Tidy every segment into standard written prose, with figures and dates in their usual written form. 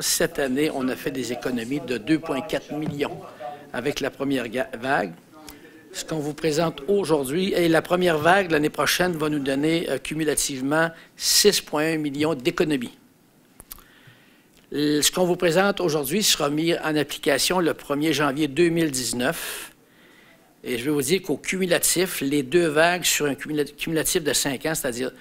Cette année, on a fait des économies de 2,4 millions avec la première vague. Ce qu'on vous présente aujourd'hui, et la première vague l'année prochaine va nous donner cumulativement 6,1 millions d'économies. Ce qu'on vous présente aujourd'hui sera mis en application le 1er janvier 2019. Et je vais vous dire qu'au cumulatif, les deux vagues sur un cumulatif de 5 ans, c'est-à-dire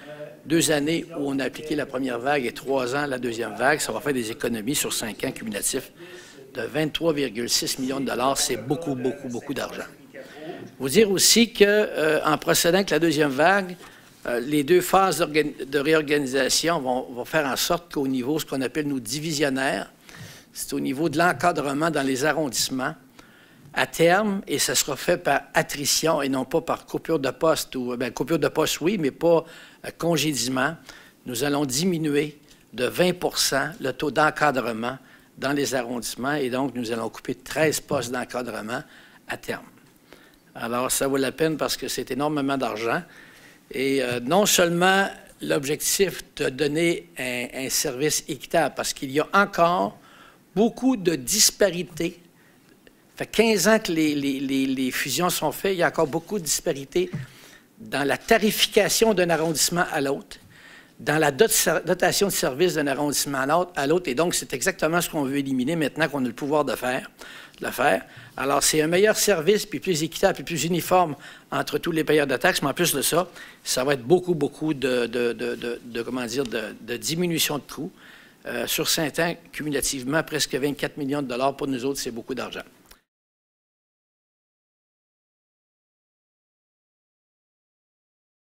2 années où on a appliqué la première vague et 3 ans la deuxième vague, ça va faire des économies sur 5 ans cumulatifs de 23,6 millions de dollars. C'est beaucoup, beaucoup, beaucoup d'argent. Vous dire aussi qu'en procédant avec la deuxième vague, les deux phases de réorganisation vont faire en sorte qu'au niveau, ce qu'on appelle nous divisionnaires, c'est au niveau de l'encadrement dans les arrondissements, à terme, et ça sera fait par attrition et non pas par coupure de poste, ou bien, coupure de poste, oui, mais pas congédiement, nous allons diminuer de 20 le taux d'encadrement dans les arrondissements, et donc nous allons couper 13 postes d'encadrement à terme. Alors, ça vaut la peine parce que c'est énormément d'argent. Et non seulement l'objectif de donner un service équitable, parce qu'il y a encore beaucoup de disparités. Ça fait 15 ans que les fusions sont faites, il y a encore beaucoup de disparités dans la tarification d'un arrondissement à l'autre, dans la dotation de services d'un arrondissement à l'autre, et donc c'est exactement ce qu'on veut éliminer maintenant qu'on a le pouvoir de le faire. Alors, c'est un meilleur service, puis plus équitable, puis plus uniforme entre tous les payeurs de taxes, mais en plus de ça, ça va être beaucoup de diminution de coûts. Sur 5 ans, cumulativement, presque 24 millions de dollars pour nous autres, c'est beaucoup d'argent.